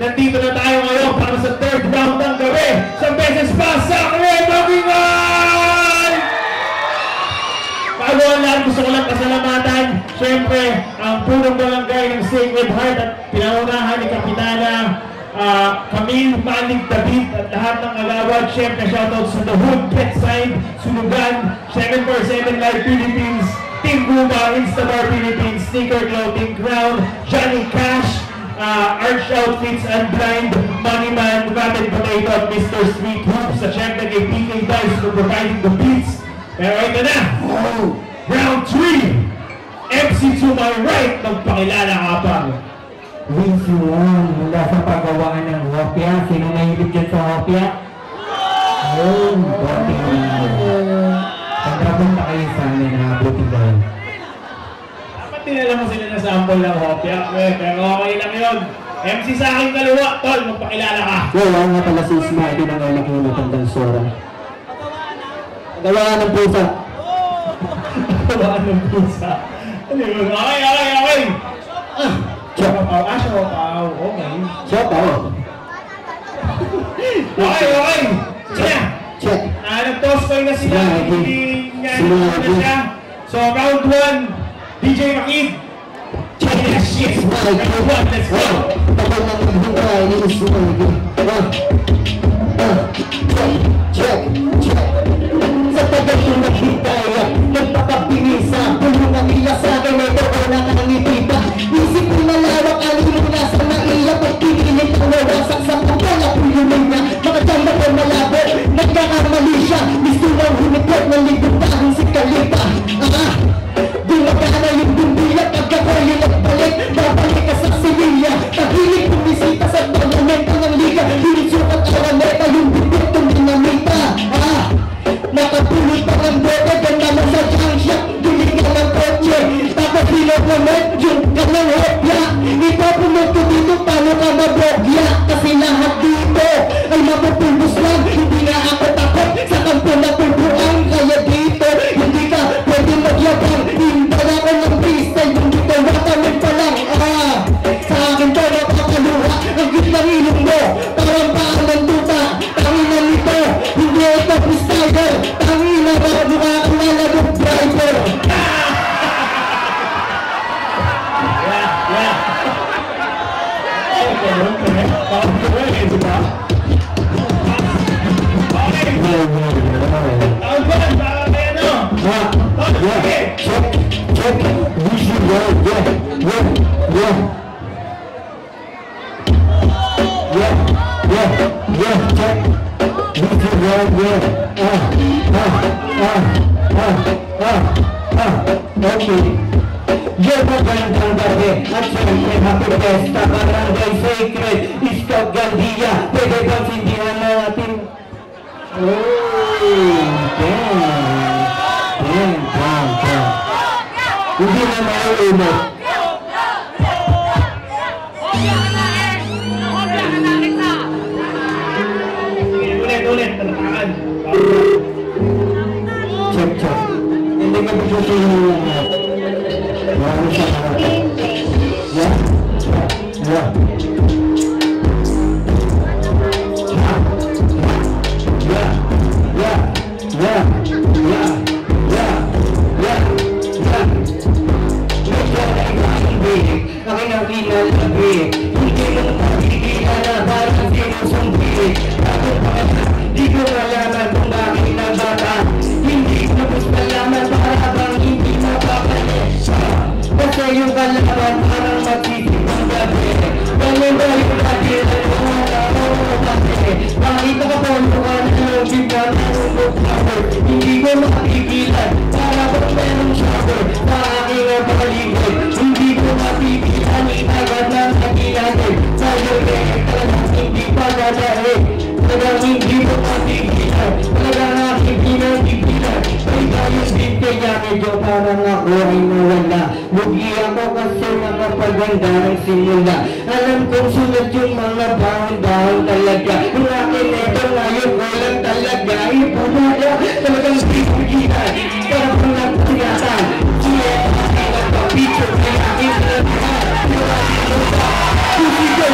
nandito na tayo ngayon para sa third round ng gabi. Isang beses pa sa Redogingan! Bago ang lahat, gusto ko lang pasalamatan. Siyempre, ang punong barangay ng Sacred Heart at pinaunahan ni Kapitana Camille Malig David at lahat ng agawad. Siyempre, shoutout sa The Hood, Petside, Sulugan, 747 Live Philippines, Team Buma, Instabar Philippines, Sneaker Clothing Crown, Johnny Cash, Arch Outfits and Blind, Moneyman, Rapid Potato at Mr. Sweet Hoops. At syempre kay PK Dice for providing the beats. Pero ito na, round 3. MC to my right, magpakilala ka pa. Vince Juan, mula sa paggawaan ng hopya. Sino nahilig dyan sa hopya? Buti na. Pagkapunta kayo sa amin, buti na. Dapat tinala mo sila na sample ng hopya. Pero okay lang yun. MC sa aking kaliwa, tol, magpakilala ka. Wala nga pala si Smarty ng anak yung matandang Sora. Pagawaan ng pusa. Pagawaan ng pusa. Okay. Siopaw. Okay. Siopaw. Okay. Check. Nag-toss coin na sila. Hindi niya na siya. So, round 1, DJ Makid. Yes. Round 1, let's go. Tapos na maghintay, inis mo. Check. Sa tagal yung naghintay, nagpapabilisa. Tulong ang ila sa akin, ito wala kang ipita. Isip ko malawak, alin mo nasa naiya. Pag pinilit ang nawasak sa pagkala, pulunin niya. Makachamba ko malabo, nagkakamali siya. Gusto lang humikot, nalibot tahong si Kalipa. Gumagana yung bumbila, pagkakoy yung nagbalik. Babalik ka sa Sevilla, tahilig pumisita sa parlamento ng liga. Hinisukat ang meta, yung bibit kong dinamita. Nakapulot pa ng bote, ganda mo sa junk shop. Gilingan ng kotse, tapos pinag-comment yung kanang hopya. Ipapulot ko dito, paano ka mabogya? Kasi lahat dito ay mapupulbos lang. Hindi na ako takot sa kampo na pulbuan. Kaya dito, hindi ka pwede magyabang. Hindan ako ng freestyle, yung dito wakamit pa lang. Sa akin to napakaluha, ang gitlang ilong mo. Parang paan ng tuta, tanginan nito. Hindi ito freestyler, tanginan na mukha ang lalagong driver. Yo magandang gabi at siyempre happy festa, barangay sacred, Iskag Gandia. Pwede bang sindihan natin? Hindi na mauumot. Ulit, talakaan. Check. Hindi ka ba susunod? Wala siya natin. Yeah. Aking ang kinalabi. Hindi mo pagigilan na parang sinusumbi. Di ko malaman kung bakit ng bata. Hindi ko malaman para bang hindi mapapalik. Kasi yung kalaban parang magsisip ang gabi. Ganyan ba yung kagilan ko na kasi makita ka po mukha na yung bigyan ng power. Hindi ko mapigilan para bang merong shower sa aking paligid. Hindi ko mapigilan itagad ng kagilanin. Sa'yo talagang hindi pa nadahil. Talagang hindi mo mapigilan. Talagang aking pinagigilan. Ay tayo din kaya medyo parang ako ay nawala. Lugi ako kasi nakapaganda ng simula. Alam kong sulat yung mga bahon-bahon talaga. Yung akin ito ngayon walang talaga. Ipumula talagang pipigilan. Parang kung nagpagatan. Siya ang nagpapicture kaya akin talaga. Yung akin ito ba? Kusigaw,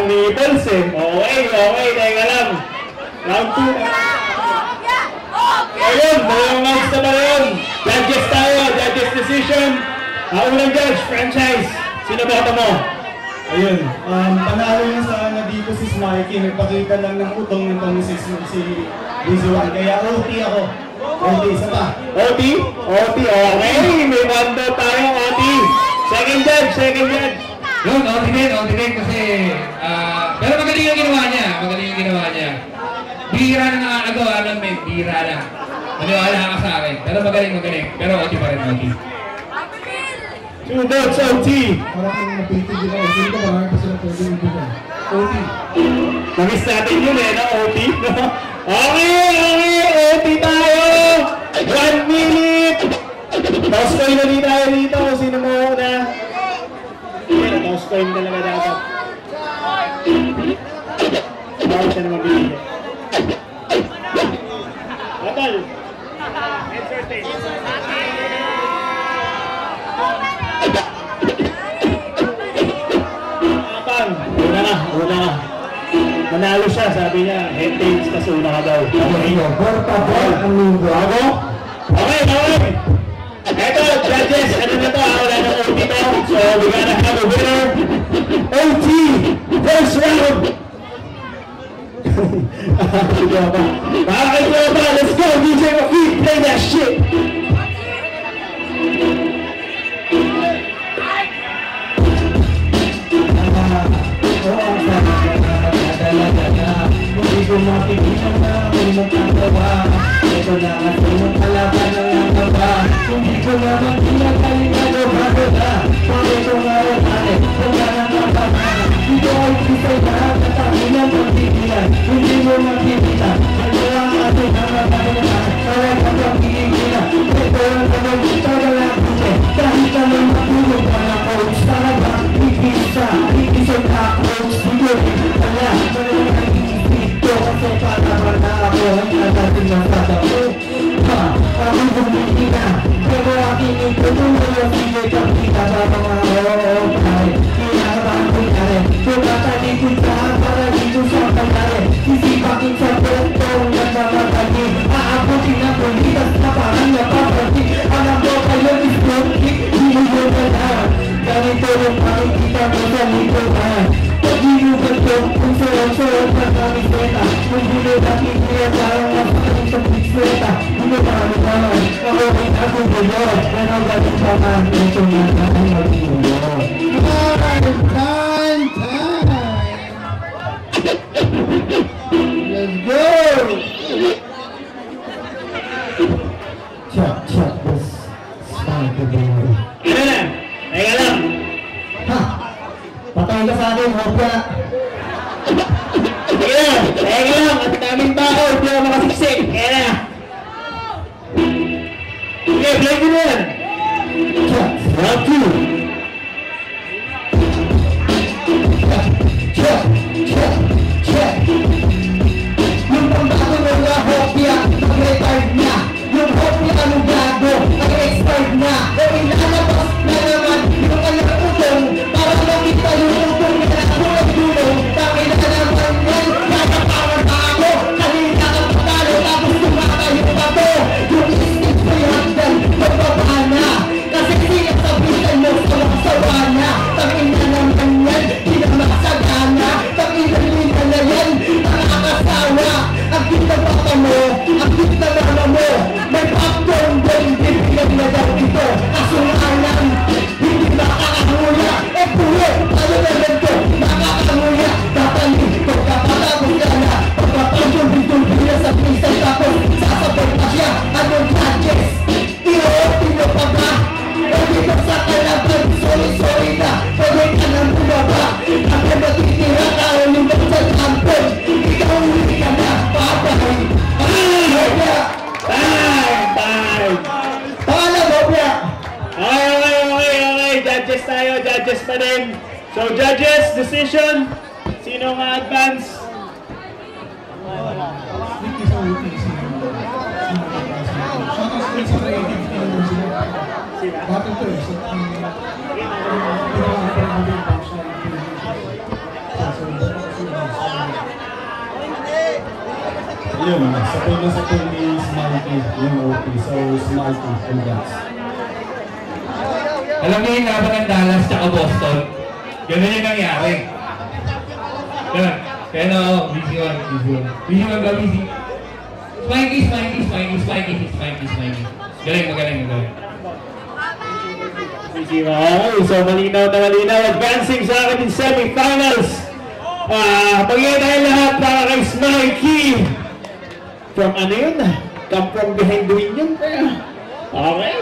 ng nipples eh. Okay, teka lang. Round 2. Ayun, dalawang rounds na ba yun? Judges tayo, judges decision. Unang judge, franchise. Sino boto mo? Ayun, panalo niya sa kanya dito si Smikey, nagpakita lang ng utong nitong si Rizwan, kaya OT ako. OT, isa pa. OT, okay. May bando tayo, OT. Second judge. Yun, OT din kasi, pero magaling yung ginawa niya. Bira na nakakagawa lang, may bira na. Maniwala ka sa akin, pero magaling. Pero OT pa rin, OT. 2 votes, OT. Parang kung napitig din ako, hindi ko marami pa sila pwede yung bilang. OT. Namiss natin yun eh, no? OT. Okay, OT tayo. 1 minute. Toss coin na din tayo dito. Sino mo na? Toss coin talaga dapat. Bawal siya na mabili. Batal. Una na. Manalo siya, sabi niya, head tails, kasi una ka daw. Okay. Eto, judges, ano na to? Wala na OT to. So, we gotta have a winner. OT, first round. Let's go, DJ McKee, play that shit. Hindi ko mapigilan na may magkagawa. Ito na kasi yung kalaban ng langgawa. Hindi ko na magkagaling na lumado na. Pakito nga rin natin, kung na nanggabahan. Dito ay kisay lahat at takilan ng tigilan. Hindi mo mapigilan, dalawa ang ating nanggabahan. Parang hanggang kikigilan. Ito ang naman dito na lang kasi. Kahit na may matulog pa na coach. Talaga, ikisa na coach. Hindi rin pala, kasi para na ako ang natating ng tatapo. Ako bumili na, pero aking itutuloy ang sige kang kita sa mga oray. Kinakabahan ko na rin, tumatalikod sa para dito sa pangyari. Sisipakin sa totong nagmamadali. Aabutin ang kulitas na parang napapati. Alam mo kayo is flip, hindi mo na. Ganito yung pakikita mo sa libro na. Pag-inubat ko kung saan-saan na kamiseta. Kung hindi natin kaya parang napakaling sa bitsweta. Hindi ba Ulo. Pero ganun pa man, ito na ang mag-ulo. Time! Let's go! Check this. Start the boy. Ano na? Teka lang. Ha! Patay ka sa akin, hopya. Teka lang. Ang daming tao. Hindi ako makasiksik. Kaya na. Okay, play ko na yan. Check. Round 2. Check. Yung pambago mo nga hopya, mag-retard na. Yung hopya anong gago, mag-expired na. O ilalabas na naman yung anak utong para makita yung utong na nakulong-gulong. Tangin na naman yan, nakapawar pa ako. Kanina ka patalo, tapos tumaka yung bato. Yung isip ko yung hagdan, magbaba na. Kasi siya sabitan mo sa makasawa na. Tangin na naman yan, di na makasagana. Tangin na yan, nakakasawa. Ang cute na bata mo, ang cute na mama mo. May popcorn doon, bibigyan na daw ito. Kaso nga lang, hindi makakahuya. Eh pulo, ano naman to, makakahuya. Tatanin ko, kapatapos ka na. Pagpapagdulbing na sa pisan tapos sasabot pa siya. Anong gadgets? Tino pa ba? O dito sa kalaban, sorry na. Pwede ka nang bumaba. Ako matitira ka o yung bansang ampon. Ikaw ulit ka na, papay. Time! Pangalan mo, Pia? Okay. Judges tayo. Judges pa din. So, judges, decision. Sino nga advance? Battle to eh. Yun, sapay ni Smalky yung OP. So, Smalky, congrats. Alam niyo yung laban ng Dallas tsaka Boston? Ganun yung nangyari. Ganun. Kaya na ako, busy one. Busy. Smikey. Magaling. Okay, so malinaw. Advancing sa akin in semifinals. Pag-iyan tayo lahat para kay Smikey. From ano yun? Come from behind the wing yun. Okay.